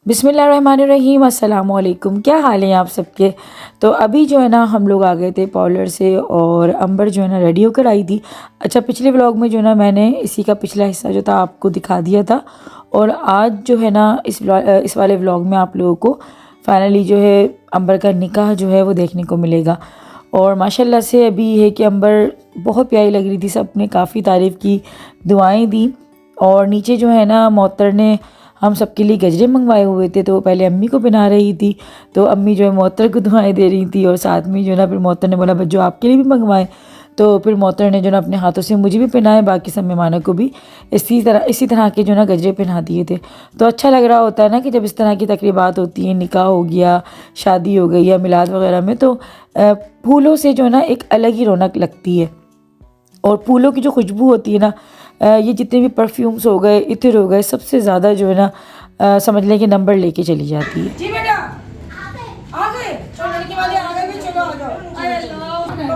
बिस्मिल्लाहिर्रहमानिर्रहीम, अस्सलाम वालेकुम। क्या हाल है आप सबके। तो अभी जो है ना हम लोग आ गए थे पार्लर से और अंबर जो है ना रेडी होकर आई थी। अच्छा, पिछले व्लॉग में जो ना मैंने इसी का पिछला हिस्सा जो था आपको दिखा दिया था और आज जो है ना इस वाले व्लॉग में आप लोगों को फाइनली जो है अंबर का निकाह जो है वो देखने को मिलेगा। और माशाल्लाह से अभी है कि अंबर बहुत प्यारी लग रही थी, सब ने काफ़ी तारीफ़ की, दुआएं दी। और नीचे जो है ना मोहतर ने हम सबके लिए गजरे मंगवाए हुए थे, तो पहले अम्मी को पहना रही थी, तो अम्मी जो है मोहतर को दुआएं दे रही थी और साथ में जो है ना फिर मोहतर ने बोला बच्चों आपके लिए भी मंगवाए, तो फिर मोहतर ने जो ना अपने हाथों से मुझे भी पहनाए, बाकी सब मेहमानों को भी इसी तरह के जो ना गजरे पहना दिए थे। तो अच्छा लग रहा होता है ना कि जब इस तरह की तकरीबात होती हैं, निकाह हो गया, शादी हो गई या मिलाद वगैरह में, तो फूलों से जो ना एक अलग ही रौनक लगती है। और फूलों की जो खुशबू होती है ना, ये जितने भी परफ्यूम्स हो गए, इत्र हो गए, सबसे ज़्यादा जो है ना समझ लें कि नंबर लेके चली जाती है। जी बेटा आ गए, चलो लड़की वाले आ गए, भी चलो आ जाओ।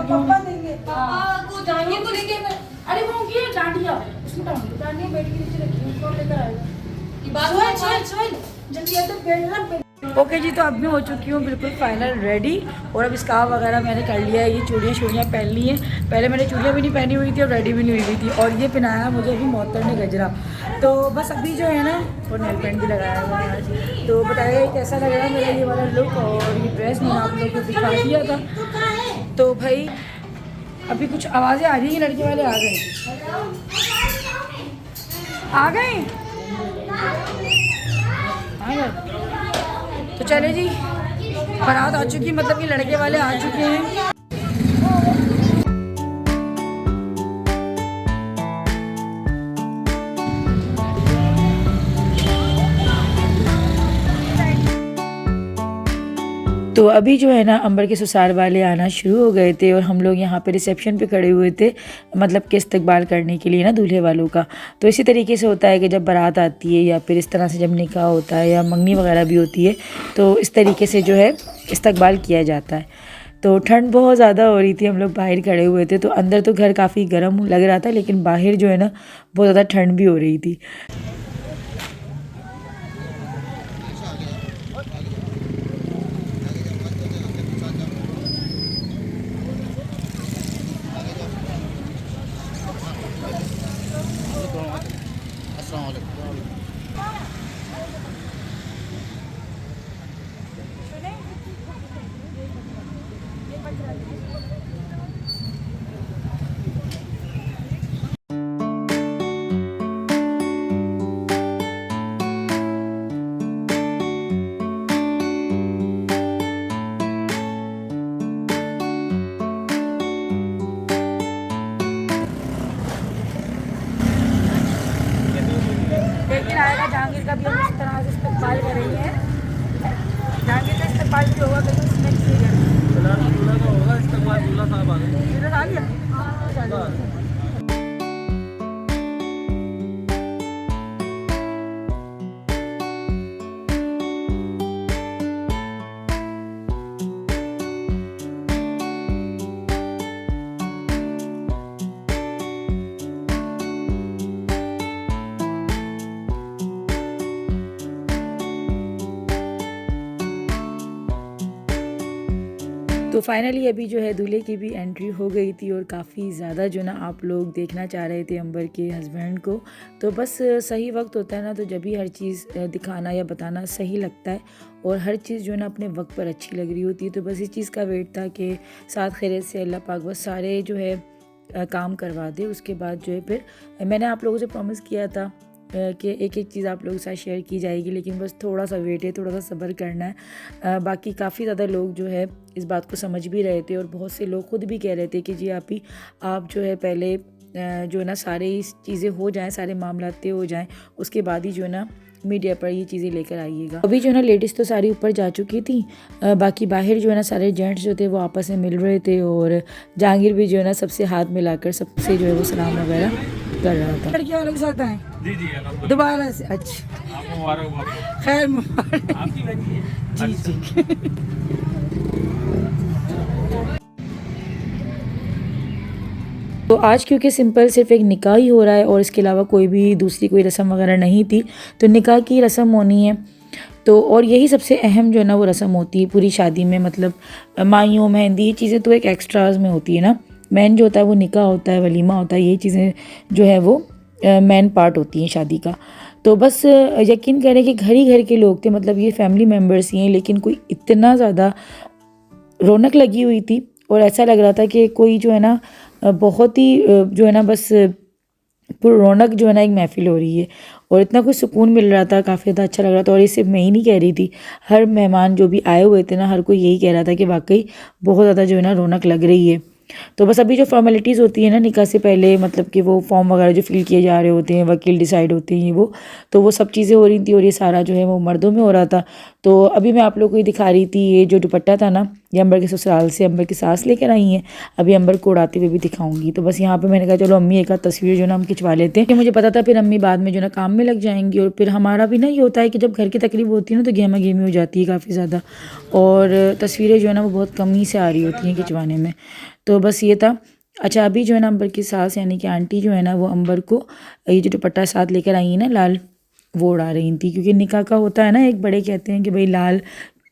पापा देंगे, पापा को जाएंगे तो लेके अरे वो की डांडिया, उसमें डांडिया बैठ के नीचे रखी है, उसको लेकर आएगा। ये बात सोहल जल्दी आ, तो बैठ। ओके जी, तो अब मैं हो चुकी हूँ बिल्कुल फाइनल रेडी और अब स्कार्फ वगैरह मैंने कर लिया है, ये चूड़ियाँ पहन ली हैं। पहले मैंने चूड़ियाँ भी नहीं पहनी हुई थी और रेडी भी नहीं हुई थी और ये पहनाया मुझे अभी मोहतर ने गजरा। तो बस अभी जो है ना, और नेल पेंट भी लगाया हुआ है आज। तो बताइए कैसा लग रहा है मेरा ये वाला लुक, और ये ड्रेस मैंने आप लोगों को दिखा दिया था। तो भाई अभी कुछ आवाज़ें आ रही हैं, लड़के वाले आ गए आ गए आ गए। तो चले जी, बारात आ चुकी, मतलब कि लड़के वाले आ चुके हैं। तो अभी जो है ना अंबर के ससुराल वाले आना शुरू हो गए थे और हम लोग यहाँ पे रिसेप्शन पे खड़े हुए थे, मतलब कि इस्तकबाल करने के लिए ना दूल्हे वालों का। तो इसी तरीके से होता है कि जब बारात आती है या फिर इस तरह से जब निकाह होता है या मंगनी वगैरह भी होती है, तो इस तरीके से जो है इस्तकबाल किया जाता है। तो ठंड बहुत ज़्यादा हो रही थी, हम लोग बाहर खड़े हुए थे, तो अंदर तो घर काफ़ी गर्म लग रहा था, लेकिन बाहर जो है ना बहुत ज़्यादा ठंड भी हो रही थी। लेकिन आएगा जहांगीर का भी हम इस तरह से इस्तेमाल करेंगे। जहांगीर का इस्तेमाल भी होगा, लेकिन इसमें दूल्हा का होगा इस्तेमाल, दूल्हा साहब आ गए। तो फाइनली अभी जो है दूल्हे की भी एंट्री हो गई थी और काफ़ी ज़्यादा जो ना आप लोग देखना चाह रहे थे अंबर के हस्बैंड को। तो बस सही वक्त होता है ना, तो जब भी हर चीज़ दिखाना या बताना सही लगता है और हर चीज़ जो है ना अपने वक्त पर अच्छी लग रही होती है। तो बस इस चीज़ का वेट था कि साथ खैरियत से अल्लाह पाक बस सारे जो है काम करवा दे। उसके बाद जो है फिर मैंने आप लोगों से प्रॉमिस किया था कि एक एक चीज़ आप लोगों के साथ शेयर की जाएगी, लेकिन बस थोड़ा सा वेट है, थोड़ा सा सब्र करना है। बाकी काफ़ी ज़्यादा लोग जो है इस बात को समझ भी रहे थे और बहुत से लोग खुद भी कह रहे थे कि जी आप जो है पहले जो है ना सारी चीज़ें हो जाएं, सारे मामला तय हो जाएं, उसके बाद ही जो है ना मीडिया पर ये चीज़ें लेकर आइएगा। अभी जो है ना लेडीज़ तो सारी ऊपर जा चुकी थी, बाकी बाहर जो है ना सारे जेंट्स जो थे वो आपस में मिल रहे थे और जहांगीर भी जो है ना सबसे हाथ मिलाकर सबसे जो है वो सलाम वगैरह कर रहा था। लड़कियां वालों के साथ आए जी दोबारा से। अच्छा खैर मुबारक जी जी। तो आज क्योंकि सिंपल सिर्फ एक निकाह ही हो रहा है और इसके अलावा कोई भी दूसरी कोई रस्म वगैरह नहीं थी, तो निकाह की रस्म होनी है तो और यही सबसे अहम जो है ना वो रस्म होती है पूरी शादी में, मतलब माइयों मेहंदी ये चीज़ें तो एक एक्स्ट्राज में होती है ना। मेन जो होता है वो निकाह होता है, वलीमा होता है, ये चीज़ें जो है वो मेन पार्ट होती हैं शादी का। तो बस यकीन करें कि घर ही घर के लोग थे, मतलब ये फैमिली मेम्बर्स ही हैं, लेकिन कोई इतना ज़्यादा रौनक लगी हुई थी और ऐसा लग रहा था कि कोई जो है ना बहुत ही जो है ना बस पूरी रौनक जो है ना एक महफ़िल हो रही है और इतना कुछ सुकून मिल रहा था, काफ़ी ज़्यादा अच्छा लग रहा था। और ये सिर्फ मैं ही नहीं कह रही थी, हर मेहमान जो भी आए हुए थे ना, हर कोई यही कह रहा था कि वाकई बहुत ज़्यादा जो है ना रौनक लग रही है। तो बस अभी जो फॉर्मेलिटीज़ होती है ना निकाह से पहले, मतलब कि वो फॉर्म वगैरह जो फिल किए जा रहे होते हैं, वकील डिसाइड होते हैं वो, तो वो सब चीज़ें हो रही थी और ये सारा जो है वो मर्दों में हो रहा था। तो अभी मैं आप लोगों को ये दिखा रही थी, ये जो दुपट्टा था ना ये अंबर के ससुराल से अंबर की सास लेकर आई हैं, अभी अंबर को उड़ाते हुए भी दिखाऊंगी। तो बस यहाँ पे मैंने कहा चलो अम्मी एक आध तस्वीर जो ना हम खिंचवा लेते हैं, कि मुझे पता था फिर अम्मी बाद में जो ना काम में लग जाएंगी और फिर हमारा भी ना ये होता है कि जब घर की तकलीफ होती है ना तो गेमा गेमी हो जाती है काफ़ी ज़्यादा, और तस्वीरें जो है ना वो बहुत कम ही से आ रही होती हैं खिंचवाने में। तो बस ये था। अच्छा अभी जो है ना अंबर की सास यानी कि आंटी जो है ना वो अंबर को ये जो दुपट्टा साथ लेकर आई है ना लाल, वो उड़ा रही थी, क्योंकि निकाह का होता है ना एक बड़े कहते हैं कि भाई लाल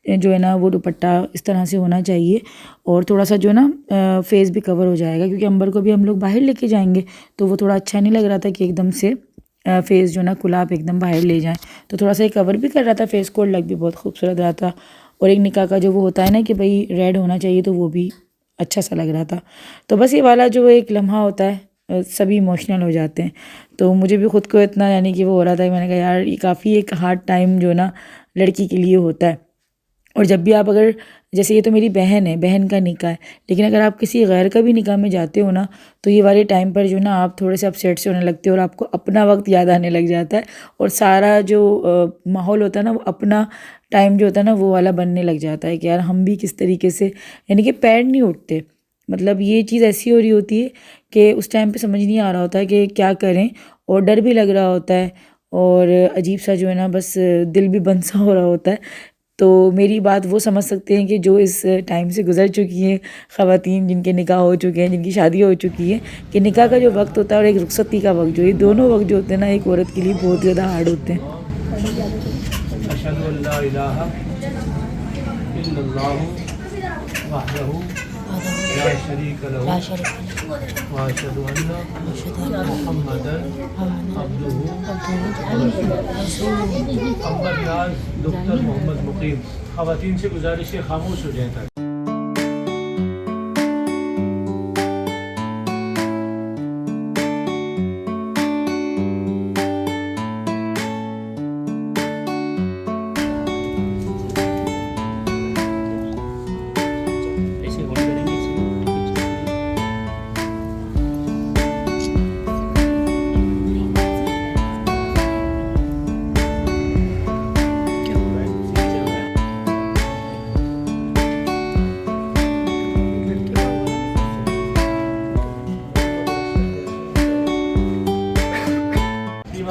जो है ना वो दुपट्टा इस तरह से होना चाहिए और थोड़ा सा जो है ना फेस भी कवर हो जाएगा, क्योंकि अंबर को भी हम लोग बाहर लेके जाएंगे तो वो थोड़ा अच्छा नहीं लग रहा था कि एकदम से फेस जो ना खुला आप एकदम बाहर ले जाएं। तो थोड़ा सा ये कवर भी कर रहा था फेस को और लग भी बहुत खूबसूरत रहा था। और एक निकाह का जो वो होता है ना कि भाई रेड होना चाहिए, तो वो भी अच्छा सा लग रहा था। तो बस ये वाला जो एक लम्हा होता है सभी इमोशनल हो जाते हैं, तो मुझे भी ख़ुद को इतना यानी कि वो हो रहा था कि मैंने कहा यार ये काफ़ी एक हार्ड टाइम जो ना लड़की के लिए होता है। और जब भी आप अगर जैसे ये तो मेरी बहन है, बहन का निकाह है, लेकिन अगर आप किसी गैर का भी निकाह में जाते हो ना तो ये वाले टाइम पर जो ना आप थोड़े से अपसेट से होने लगते हो और आपको अपना वक्त याद आने लग जाता है और सारा जो माहौल होता है ना वो अपना टाइम जो होता है ना वो वाला बनने लग जाता है कि यार हम भी किस तरीके से, यानी कि पैर नहीं उठते, मतलब ये चीज़ ऐसी हो रही होती है कि उस टाइम पे समझ नहीं आ रहा होता है कि क्या करें और डर भी लग रहा होता है और अजीब सा जो है ना बस दिल भी बंद सा हो रहा होता है। तो मेरी बात वो समझ सकते हैं कि जो इस टाइम से गुज़र चुकी हैं ख़वातीन, जिनके निकाह हो चुके हैं, जिनकी शादी हो चुकी है, कि निकाह का जो वक्त होता है और एक रुखसती का वक्त, जो ये दोनों वक्त जो होते हैं ना एक औरत के लिए बहुत ज़्यादा हार्ड होते हैं। अशहदु अल्ला इलाहा इल्लल्लाहु वहदहु ला शरीक लहु व अशहदु अन्ना मुहम्मदन अब्दुहु व रसूलुहु। अंबर नाज डॉक्टर मोहम्मद मुकीम। ख़वातीन से गुजारिश है खामोश हो जाए।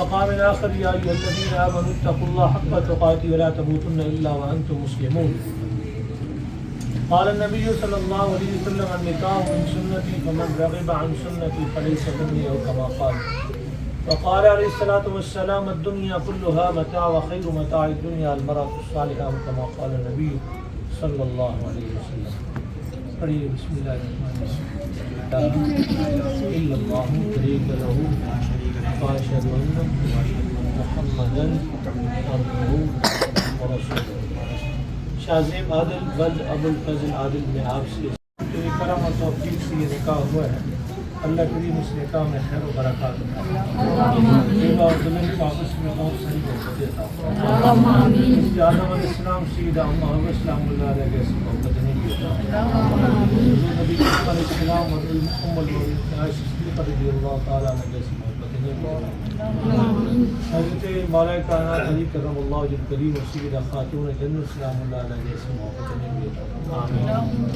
मक़ाम आखिर या अय्युहल्लज़ीना आमनू इत्तक़ुल्लाह हक़्क़ तुक़ातिह व ला तमूतुन्ना इल्ला व अंतुम मुस्लिमून। क़ाल नबी सल्लल्लाहु अलैहि वसल्लम अन्निकाहु मिन सुन्नती फमन रग़िब अन सुन्नती फ़लैसा मिन्नी औ कमा क़ाल। व क़ाल अलैहिस्सलातु वस्सलाम अद्दुन्या कुल्लुहा मताअ व ख़ैरु मताअ दुन्या अल मरअतु स्सालिहा कमा क़ाल नबी सल्लल्लाहु अलैहि वसल्लम। पढ़िए बिस्मिल्लाहिर्रहमानिर्रहीम। इल्लल्लाहु शरीक लहु व अशहदु अन्ना मुहम्मदन अब्दुहु व रसूलुहु। शाज़ेब आदिल वल्द अबुल फज़ल आदिल ने आपसे तेरे करम और तौफ़ीक़ से ये निकाह हुआ है। अल्लाह करीम इस निकाह में खैर व बरक़ात बेवा और दुल्हन को आपस में बहुत सारी बरकतें अता फरमाए। आदम अलैहिस्सलाम सय्यदा मुहम्मद सल्लल्लाहु अलैहि वसल्लम को मोहब्बत नहीं किया। नबी अलैहिस्सलाम और उम्मुल मोमिनीन आयशा सिद्दीक़ा रज़ियल्लाहु तआला अन्हा जैसी मोहब्बत नहीं किया। हज़रत मौला कायनात अली करमल्लाहु वजहुल करीम और सय्यदा खातून जन्नत सल्लल्लाहु अलैहि जैसी मोहब्बत नहीं किया। आमीन।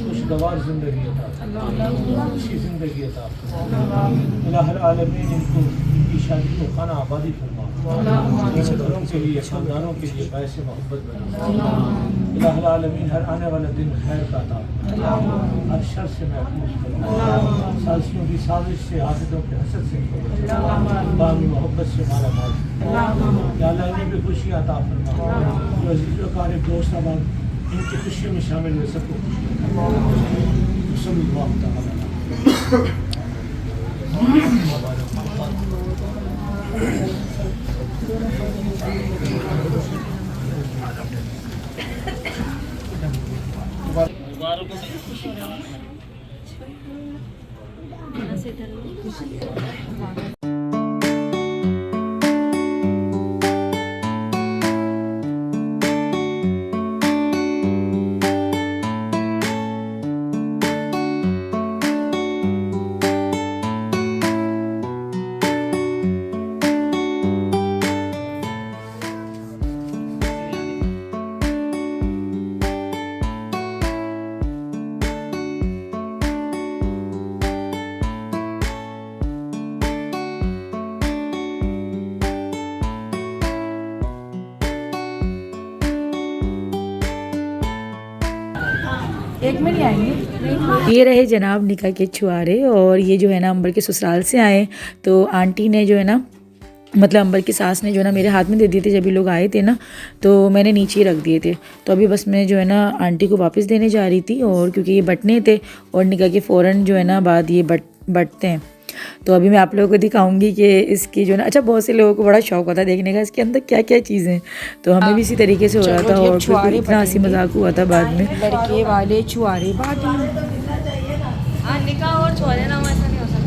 खुशगवार ज़िंदगी अता फरमाए, अच्छी ज़िंदगी अता फरमाए। इलाहुल आलमीन इनको इनकी शादी को खाना आबादी फरमा। रिश्तेदारों के लिए, खानदानों के लिए बायस मोहब्बत बना। इलाहुल आलमीन हर आने वाला दिन खैर का अता फरमा, हर शर से महफूज फरमा, साजिशों की साजिश से, हासिदों के हसद से बामी मोहब्बत से माला माल। या अल्लाह इन्हीं पे खुशियाँ अता फरमा, जो अजीज़ व क़रीब दोस्त अहबाब इनकी खुशियों में शामिल हुए सबको खुशी सल्लल्लाहु तआला एक में नहीं आएंगे। ये रहे जनाब निकाह के छुआरे, और ये जो है ना अंबर के ससुराल से आए। तो आंटी ने जो है ना, मतलब अंबर की सास ने जो है ना मेरे हाथ में दे दिए थे जब ये लोग आए थे ना, तो मैंने नीचे ही रख दिए थे। तो अभी बस मैं जो है ना आंटी को वापस देने जा रही थी, और क्योंकि ये बटने थे और निकाह के फ़ौरन जो है ना बाद ये बटते हैं। तो अभी मैं आप लोगों को दिखाऊंगी कि इसकी जो है ना, अच्छा बहुत से लोगों को बड़ा शौक होता है देखने का इसके अंदर क्या क्या चीज़ें, तो हमें भी इसी तरीके से हो रहा था, और फिर इतना हंसी मजाक हुआ था बाद में। लड़के वाले छुआरे बाटी, निकाह और छोड़े ना, ऐसा नहीं हो सकता।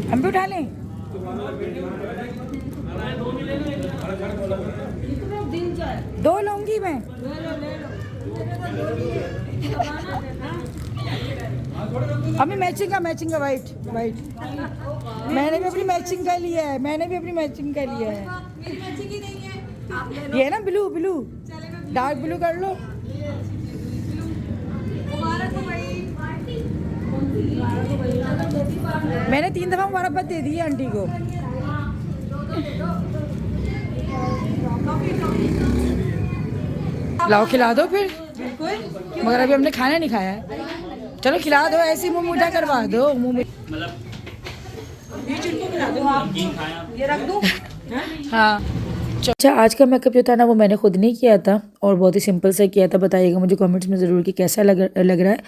हम भी उठा लें। दो लूंगी मैं। हमें मैचिंग का वाइट वाइट। मैंने भी अपनी मैचिंग का लिया है, ये है ना ब्लू, डार्क ब्लू कर लो। मैंने 3 दफ़ा मुबारकबाद दे दी है आंटी को। लाओ खिला दो फिर, मगर अभी हमने खाना नहीं खाया है। चलो खिला दो, ऐसे मुंह मीठा करवा दो, मुंह में ये रख दूं। हाँ अच्छा, आज का मेकअप जो था ना वो मैंने खुद नहीं किया था, और बहुत ही सिंपल सा किया था। बताइएगा मुझे कमेंट्स में ज़रूर कि कैसा लग रहा है।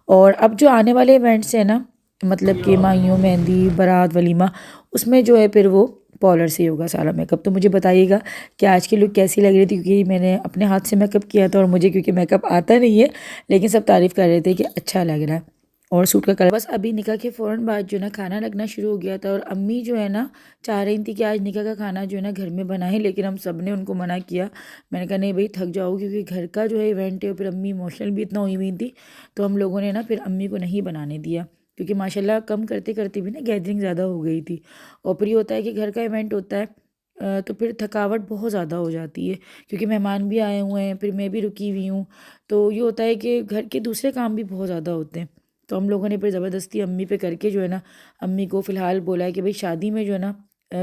और अब जो आने वाले इवेंट्स हैं ना, मतलब कि माइयों, मेहंदी, बारात, वलीमा, उसमें जो है फिर वो पार्लर से होगा सारा मेकअप। तो मुझे बताइएगा कि आज की लुक कैसी लग रही थी, क्योंकि मैंने अपने हाथ से मेकअप किया था, और मुझे क्योंकि मेकअप आता नहीं है, लेकिन सब तारीफ़ कर रहे थे कि अच्छा लग रहा है। और सूट का कलर, बस अभी निकाह के फ़ौरन बाद जो है ना खाना लगना शुरू हो गया था। और अम्मी जो है ना चाह रही थी कि आज निकाह का खाना जो है ना घर में बनाएं, लेकिन हम सब ने उनको मना किया। मैंने कहा नहीं भाई, थक जाओगे, क्योंकि घर का जो है इवेंट है, और फिर अम्मी इमोशनल भी इतना हुई थी, तो हम लोगों ने ना फिर अम्मी को नहीं बनाने दिया, क्योंकि माशाल्लाह कम करते करते भी ना गैदरिंग ज़्यादा हो गई थी। और फिर ये होता है कि घर का इवेंट होता है, तो फिर थकावट बहुत ज़्यादा हो जाती है, क्योंकि मेहमान भी आए हुए हैं, फिर मैं भी रुकी हुई हूँ। तो ये होता है कि घर के दूसरे काम भी बहुत ज़्यादा होते हैं। तो हम लोगों ने फिर ज़बरदस्ती अम्मी पे करके जो है ना, अम्मी को फ़िलहाल बोला है कि भाई शादी में जो है ना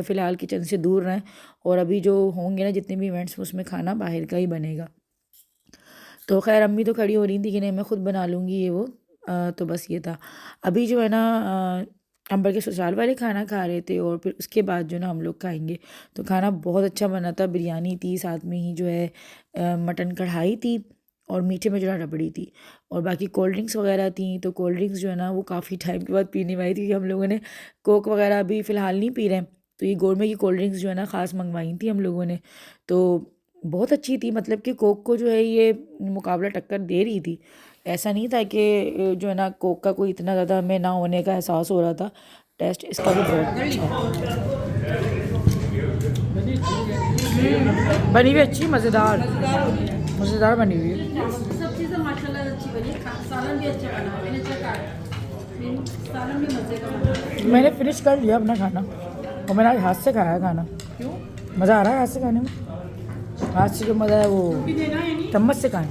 फ़िलहाल किचन से दूर रहें, और अभी जो होंगे ना जितने भी इवेंट्स, उसमें खाना बाहर का ही बनेगा। तो खैर अम्मी तो खड़ी हो रही थी कि नहीं मैं ख़ुद बना लूँगी ये वो। तो बस ये था। अभी जो है ना अंबर के ससुराल वाले खाना खा रहे थे, और फिर उसके बाद जो ना हम लोग खाएंगे। तो खाना बहुत अच्छा बना था, बिरयानी थी, साथ में ही जो है मटन कढ़ाई थी, और मीठे में जो है रबड़ी थी, और बाकी कोल्ड ड्रिंक्स वगैरह थी। तो कोल्ड ड्रिंक्स जो है ना वो काफ़ी टाइम के बाद पीने वाली थी, क्योंकि हम लोगों ने कोक वगैरह अभी फ़िलहाल नहीं पी रहे हैं। तो ये गोरमे की कोल्ड ड्रिंक्स जो है ना ख़ास मंगवाई थी हम लोगों ने, तो बहुत अच्छी थी। मतलब कि कोक को जो है ये मुकाबला टक्कर दे रही थी। ऐसा नहीं था कि जो है ना कोक का कोई इतना ज़्यादा हमें ना होने का एहसास हो रहा था। टेस्ट इसका भी बहुत अच्छा है। बनी हुई अच्छी, मज़ेदार मज़ेदार बनी हुई है। सब चीज़ें माशाल्लाह अच्छी बनी। सालन भी अच्छा बना, मैंने चखा सालन भी मज़े का बना। मैंने फिनिश कर लिया अपना खाना और मैंने आज हाथ से खाया है खाना। क्यों? मज़ा आ रहा है हाथ से खाने में। हाथ से जो मज़ा है वो चम्मच से खाने।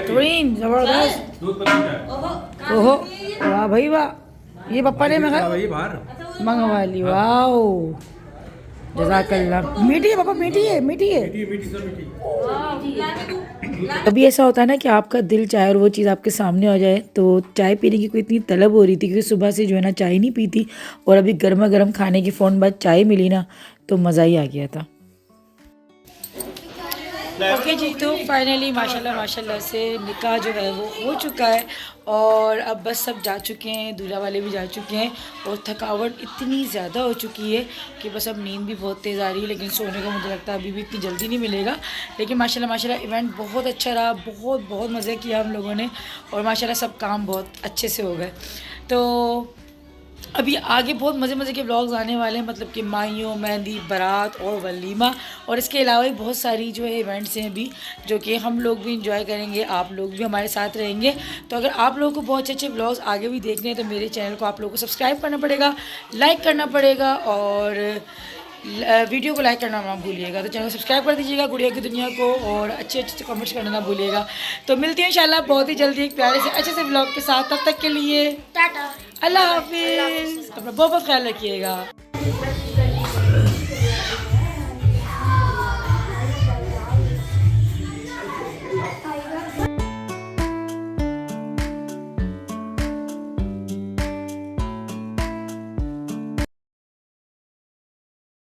तुरीन ज़बरदस्त। ओहो वाह भाई वाह, ये पप्पा ने मंगवा ली। वाह जज़ाकल्लाह। मीठी है पापा, मीठी है, मीठी है। कभी ऐसा होता है ना कि आपका दिल चाहे और वो चीज़ आपके सामने आ जाए, तो चाय पीने की कोई इतनी तलब हो रही थी क्योंकि सुबह से जो है ना चाय नहीं पी थी, और अभी गर्मा गर्म खाने की फ़ौरन बाद चाय मिली ना, तो मज़ा ही आ गया था। ओके जी, तो फाइनली माशाल्लाह माशाल्लाह से निकाह जो है वो हो चुका है, और अब बस सब जा चुके हैं, दूल्हा वाले भी जा चुके हैं, और थकावट इतनी ज़्यादा हो चुकी है कि बस अब नींद भी बहुत तेज़ आ रही है, लेकिन सोने का मुझे लगता है अभी भी इतनी जल्दी नहीं मिलेगा। लेकिन माशाल्लाह माशाल्लाह इवेंट बहुत अच्छा रहा, बहुत बहुत मज़े किया हम लोगों ने, और माशाल्लाह सब काम बहुत अच्छे से हो गए। तो अभी आगे बहुत मज़े मज़े के व्लॉग्स आने वाले हैं, मतलब कि माइयों, मेहंदी, बारात और वलीमा, और इसके अलावा भी बहुत सारी जो है इवेंट्स हैं अभी, जो कि हम लोग भी इंजॉय करेंगे, आप लोग भी हमारे साथ रहेंगे। तो अगर आप लोगों को बहुत अच्छे अच्छे व्लॉग्स आगे भी देखने हैं तो मेरे चैनल को आप लोगों को सब्सक्राइब करना पड़ेगा, लाइक करना पड़ेगा, और वीडियो को लाइक करना ना भूलिएगा। तो चैनल को सब्सक्राइब कर दीजिएगा गुड़िया की दुनिया को, और अच्छे अच्छे कमेंट्स करना ना भूलिएगा। तो मिलती हैं इंशाल्लाह बहुत ही जल्दी एक प्यारे से अच्छे से व्लॉग के साथ। तब तक के लिए टाटा, अल्लाह हाफिज़, अपना बहुत बहुत ख्याल रखिएगा।